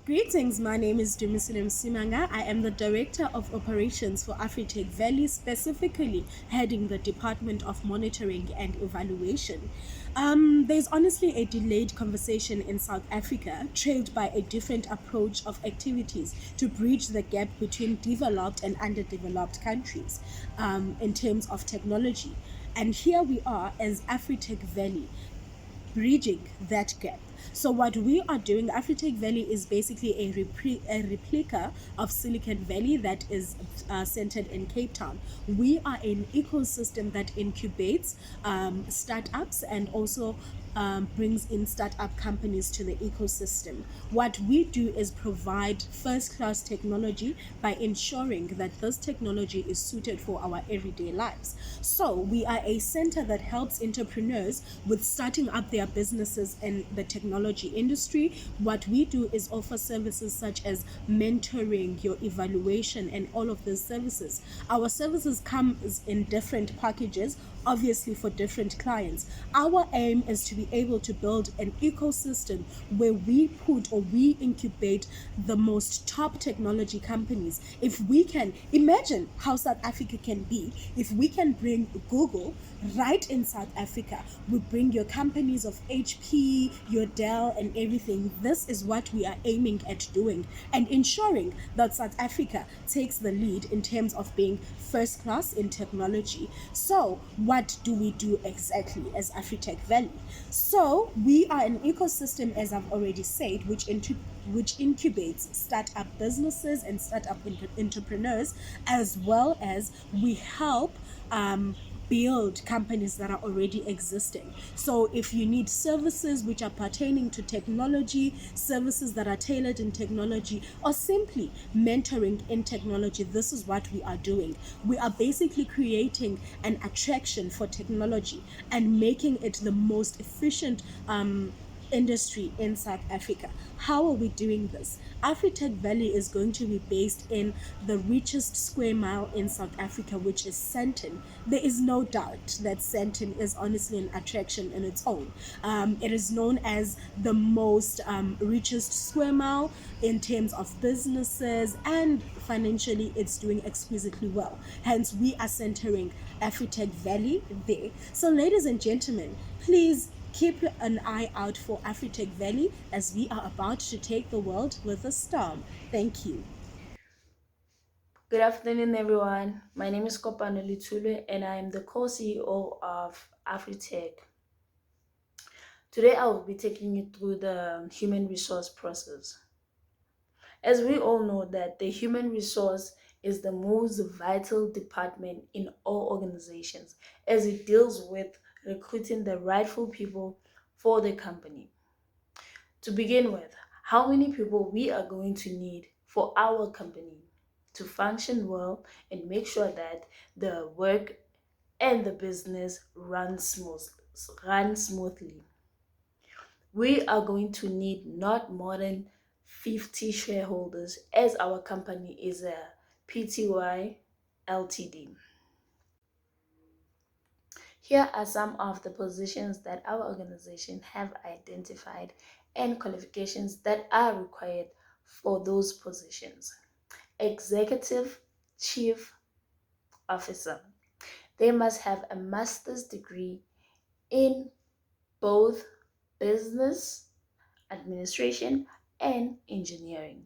Greetings, my name is Dumisile Simanga. I am the Director of Operations for AfriTech Valley, specifically heading the Department of Monitoring and Evaluation. There's honestly a delayed conversation in South Africa, trailed by a different approach of activities to bridge the gap between developed and underdeveloped countries in terms of technology. And here we are as AfriTech Valley bridging that gap. So what we are doing, AfriTech Valley is basically a replica of Silicon Valley that is centered in Cape Town. We are an ecosystem that incubates startups and also brings in startup companies to the ecosystem. What we do is provide first class technology by ensuring that this technology is suited for our everyday lives. So, we are a center that helps entrepreneurs with starting up their businesses in the technology industry. What we do is offer services such as mentoring, your evaluation, and all of those services. Our services come in different packages, obviously for different clients. Our aim is to be able to build an ecosystem where we put or we incubate the most top technology companies. If we can imagine how South Africa can be, if we can bring Google right in South Africa, we bring your companies of HP, your Dell, and everything. This is what we are aiming at doing and ensuring that South Africa takes the lead in terms of being first class in technology. So, what do we do exactly as AfriTech Valley? So, we are an ecosystem, as I've already said, which incubates startup businesses and startup entrepreneurs, as well as we help build companies that are already existing. So if you need services which are pertaining to technology, services that are tailored in technology, or simply mentoring in technology, this is what we are doing. We are basically creating an attraction for technology and making it the most efficient industry in South Africa. How are we doing this? AfriTech Valley is going to be based in the richest square mile in South Africa, which is Sandton. There is no doubt that Sandton is honestly an attraction in its own. It is known as the most richest square mile in terms of businesses, and financially it's doing exquisitely well. Hence, we are centering AfriTech Valley there. So, ladies and gentlemen, please keep an eye out for AfriTech Valley as we are about to take the world with a storm. Thank you. Good afternoon, everyone. My name is Kopano Litule, and I am the co-CEO of AfriTech. Today, I will be taking you through the human resource process. As we all know that the human resource is the most vital department in all organizations, as it deals with recruiting the rightful people for the company. To begin with, how many people we are going to need for our company to function well and make sure that the work and the business run smoothly. We are going to need not more than 50 shareholders, as our company is a PTY Ltd. Here are some of the positions that our organization have identified and qualifications that are required for those positions. Executive Chief Officer. They must have a master's degree in both business administration and engineering.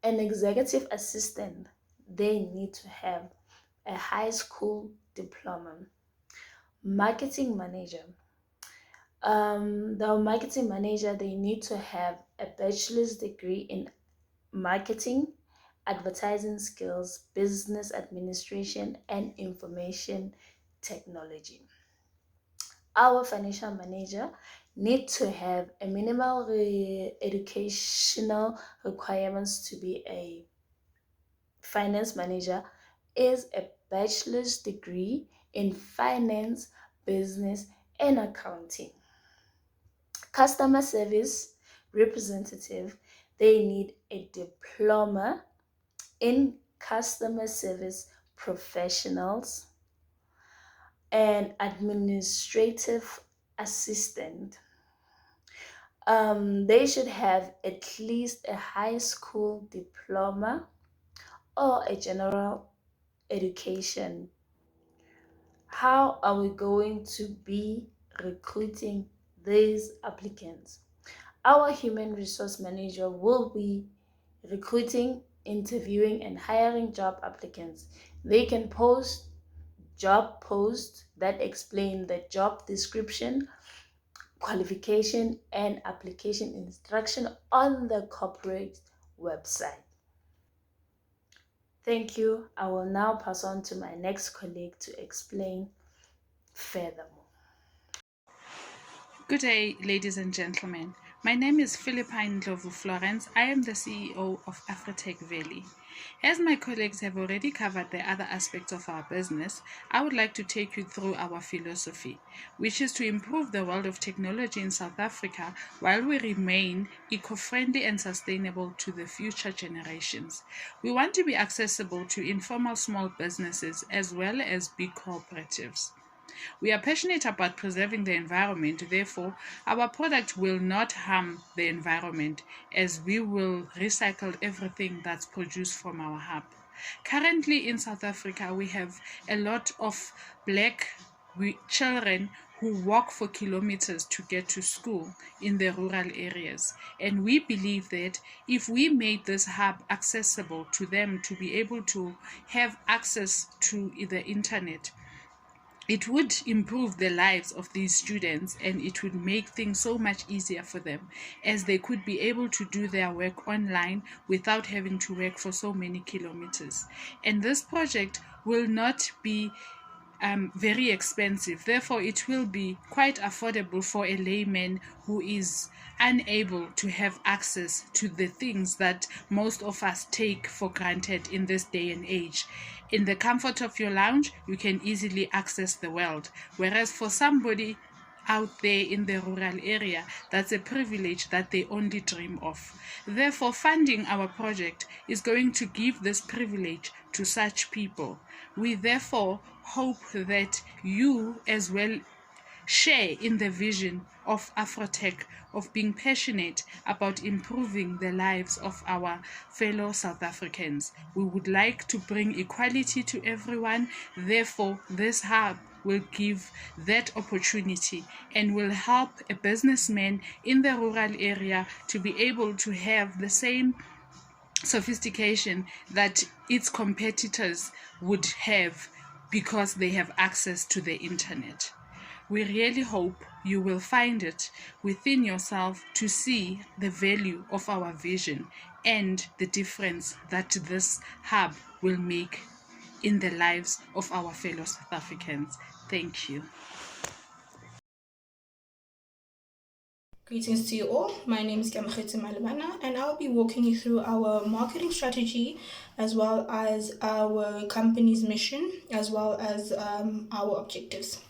An executive assistant, they need to have a high school diploma. Marketing manager. The marketing manager, they need to have a bachelor's degree in marketing, advertising skills, business administration, and information technology. Our financial manager need to have a minimal educational requirements to be a finance manager is a bachelor's degree in finance, business, and accounting. Customer service representative, they need a diploma in customer service professionals and administrative assistant. They should have at least a high school diploma or a general education. How are we going to be recruiting these applicants? Our human resource manager will be recruiting, interviewing, and hiring job applicants. They can post job posts that explain the job description, qualification, and application instruction on the corporate website. Thank you. I will now pass on to my next colleague to explain furthermore. Good day, ladies and gentlemen. My name is Philippine Ndlovu Florence. I am the CEO of AfriTech Valley. As my colleagues have already covered the other aspects of our business, I would like to take you through our philosophy, which is to improve the world of technology in South Africa while we remain eco-friendly and sustainable to the future generations. We want to be accessible to informal small businesses as well as big cooperatives. We are passionate about preserving the environment, therefore, our product will not harm the environment as we will recycle everything that's produced from our hub. Currently in South Africa, we have a lot of black children who walk for kilometers to get to school in the rural areas. And we believe that if we made this hub accessible to them to be able to have access to the internet, it would improve the lives of these students and it would make things so much easier for them as they could be able to do their work online without having to work for so many kilometers. And this project will not be very expensive. Therefore, it will be quite affordable for a layman who is unable to have access to the things that most of us take for granted in this day and age. In the comfort of your lounge, you can easily access the world. Whereas for somebody out there in the rural area, that's a privilege that they only dream of. Therefore, funding our project is going to give this privilege to such people. We therefore hope that you as well share in the vision of AfroTech of being passionate about improving the lives of our fellow South Africans. We would like to bring equality to everyone. Therefore, this hub will give that opportunity and will help a businessman in the rural area to be able to have the same sophistication that its competitors would have because they have access to the internet. We really hope you will find it within yourself to see the value of our vision and the difference that this hub will make in the lives of our fellow South Africans. Thank you. Greetings to you all. My name is Gamachete Malabana, and I'll be walking you through our marketing strategy as well as our company's mission as well as our objectives.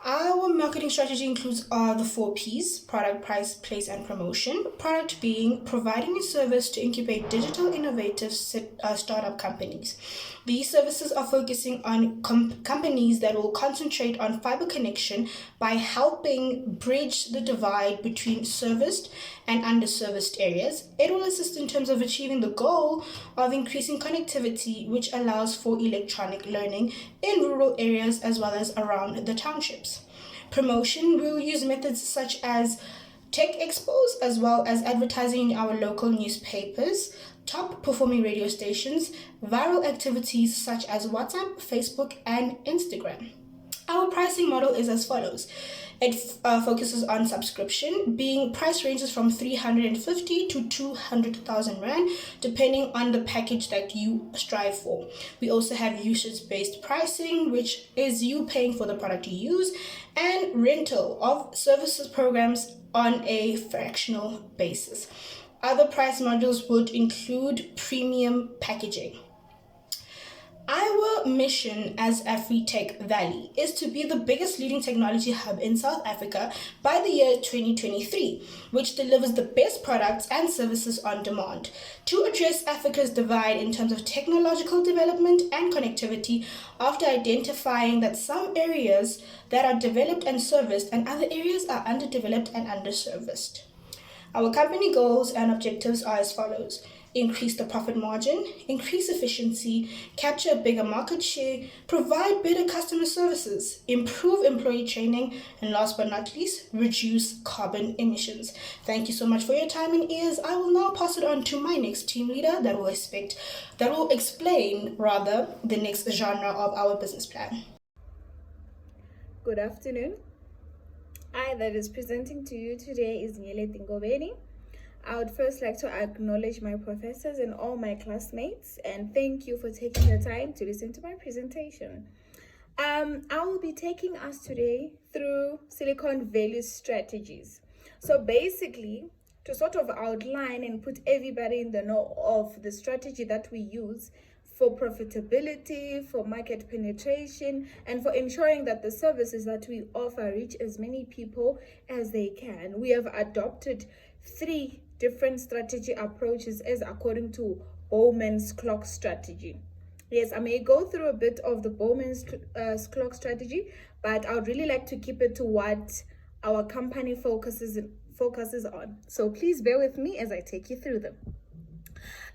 Our marketing strategy includes the 4 P's: product, price, place, and promotion. Product being providing a service to incubate digital innovative startup companies. These services are focusing on companies that will concentrate on fiber connection by helping bridge the divide between serviced and underserviced areas. It will assist in terms of achieving the goal of increasing connectivity, which allows for electronic learning in rural areas as well as around the townships. Promotion, we'll use methods such as tech expos as well as advertising in our local newspapers, top performing radio stations, viral activities such as WhatsApp, Facebook, and Instagram. Our pricing model is as follows. It focuses on subscription, being price ranges from 350 to 200,000 Rand, depending on the package that you strive for. We also have usage-based pricing, which is you paying for the product you use, and rental of services programs on a fractional basis. Other price modules would include premium packaging. Our mission as AfriTech Valley is to be the biggest leading technology hub in South Africa by the year 2023, which delivers the best products and services on demand. To address Africa's divide in terms of technological development and connectivity, after identifying that some areas that are developed and serviced and other areas are underdeveloped and underserviced. Our company goals and objectives are as follows: increase the profit margin, increase efficiency, capture a bigger market share, provide better customer services, improve employee training, and last but not least, reduce carbon emissions. Thank you so much for your time and ears. I will now pass it on to my next team leader that will explain the next genre of our business plan. Good afternoon. I that is presenting to you today is Nyele Tingobeni. I would first like to acknowledge my professors and all my classmates and thank you for taking the time to listen to my presentation. I will be taking us today through Silicon Valley strategies. So basically, to sort of outline and put everybody in the know of the strategy that we use for profitability, for market penetration, and for ensuring that the services that we offer reach as many people as they can. We have adopted 3 different strategy approaches as according to Bowman's clock strategy. Yes, I may go through a bit of the Bowman's clock strategy, but I would really like to keep it to what our company focuses on. So please bear with me as I take you through them.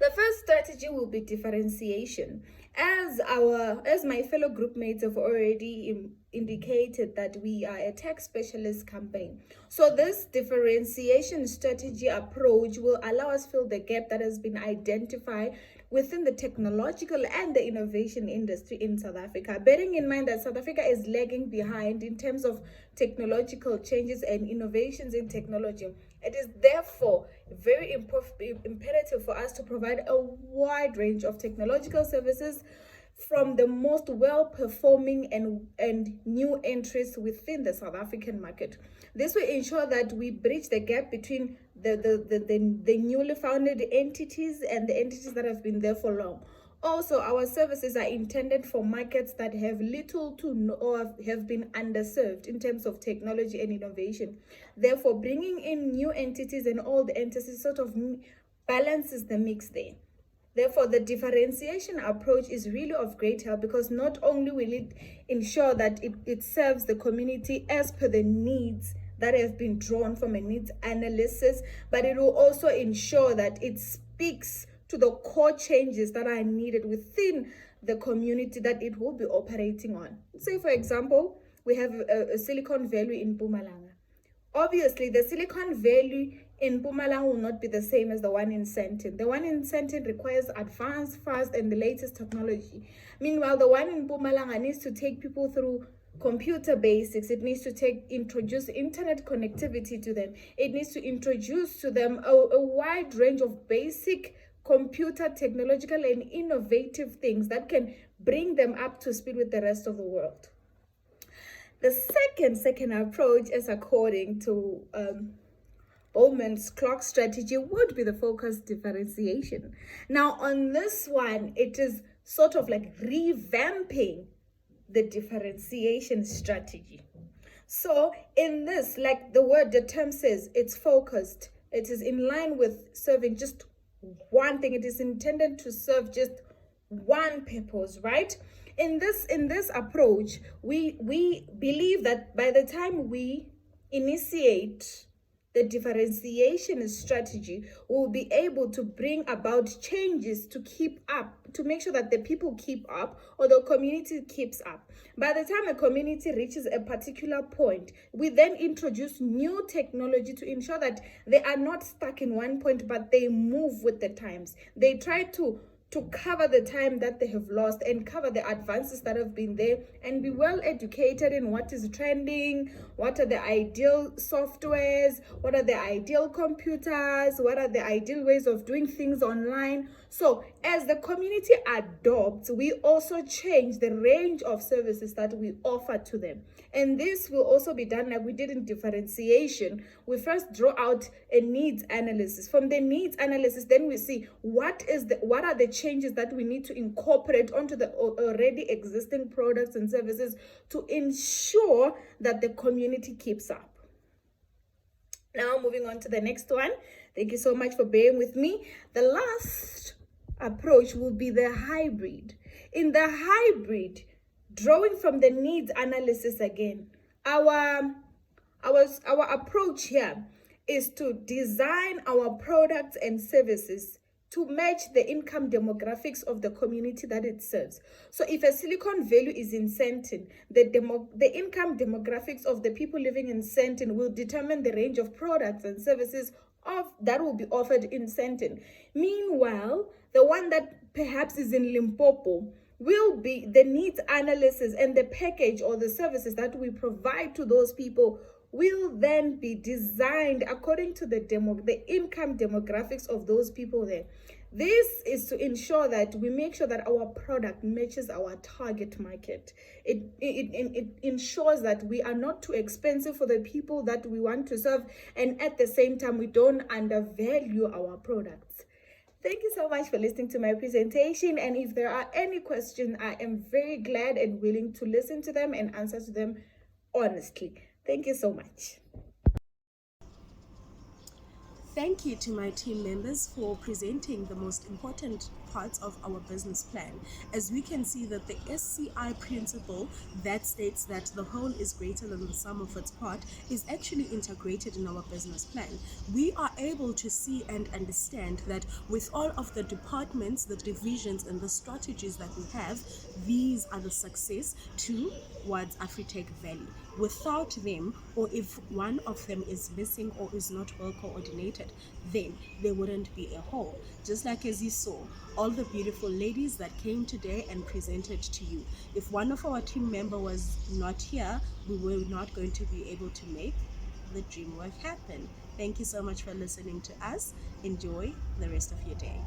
The first strategy will be differentiation. As my fellow group mates have already indicated that we are a tech specialist company. So this differentiation strategy approach will allow us fill the gap that has been identified within the technological and the innovation industry in South Africa, bearing in mind that South Africa is lagging behind in terms of technological changes and innovations in technology. It is therefore very imperative for us to provide a wide range of technological services from the most well-performing and new entries within the South African market. This will ensure that we bridge the gap between the newly founded entities and the entities that have been there for long. Also, our services are intended for markets that have little to no or have been underserved in terms of technology and innovation. Therefore, bringing in new entities and all the entities sort of balances the mix there. Therefore, the differentiation approach is really of great help because not only will it ensure that it serves the community as per the needs that have been drawn from a needs analysis, but it will also ensure that it speaks to the core changes that are needed within the community that it will be operating on. Say, for example, we have a Silicon Valley in Mpumalanga. Obviously, the Silicon Valley in Mpumalanga will not be the same as the one in Sandton. The one in Sandton requires advanced, fast, and the latest technology. Meanwhile, the one in Mpumalanga needs to take people through computer basics. It needs to introduce internet connectivity to them. It needs to introduce to them a wide range of basic computer, technological, and innovative things that can bring them up to speed with the rest of the world. The second approach, as according to Bowman's clock strategy, would be the focus differentiation. Now, on this one, it is sort of like revamping the differentiation strategy. So in this, like the term says, it's focused. It is in line with serving just one thing. It is intended to serve just one purpose, right? In this approach, we believe that by the time we initiate the differentiation strategy, we'll be able to bring about changes to keep up, to make sure that the people keep up or the community keeps up. By the time a community reaches a particular point, we then introduce new technology to ensure that they are not stuck in one point, but they move with the times. They try to cover the time that they have lost and cover the advances that have been there and be well educated in what is trending, what are the ideal softwares, what are the ideal computers, what are the ideal ways of doing things online, So as the community adopts, we also change the range of services that we offer to them. And this will also be done like we did in differentiation. We first draw out a needs analysis. From the needs analysis, then we see what are the changes that we need to incorporate onto the already existing products and services to ensure that the community keeps up. Now moving on to the next one. Thank you so much for bearing with me. The last approach will be the hybrid. In the hybrid, drawing from the needs analysis again, our approach here is to design our products and services to match the income demographics of the community that it serves. So if a Silicon Valley is in Sandton, the income demographics of the people living in Sandton will determine the range of products and services that will be offered in Sandton. Meanwhile, the one that perhaps is in Limpopo will be the needs analysis, and the package or the services that we provide to those people will then be designed according to the income demographics of those people there. This is to ensure that we make sure that our product matches our target market. It ensures that we are not too expensive for the people that we want to serve, and at the same time, we don't undervalue our products. Thank you so much for listening to my presentation, and if there are any questions, I am very glad and willing to listen to them and answer to them honestly. Thank you so much. Thank you to my team members for presenting the most important parts of our business plan. As we can see that the SCI principle that states that the whole is greater than the sum of its part is actually integrated in our business plan. We are able to see and understand that with all of the departments, the divisions, and the strategies that we have, these are the success towards AfriTech Valley. Without them, or if one of them is missing or is not well coordinated, then there wouldn't be a whole. Just like as you saw, all the beautiful ladies that came today and presented to you. If one of our team member was not here, we were not going to be able to make the dream work happen. Thank you so much for listening to us. Enjoy the rest of your day.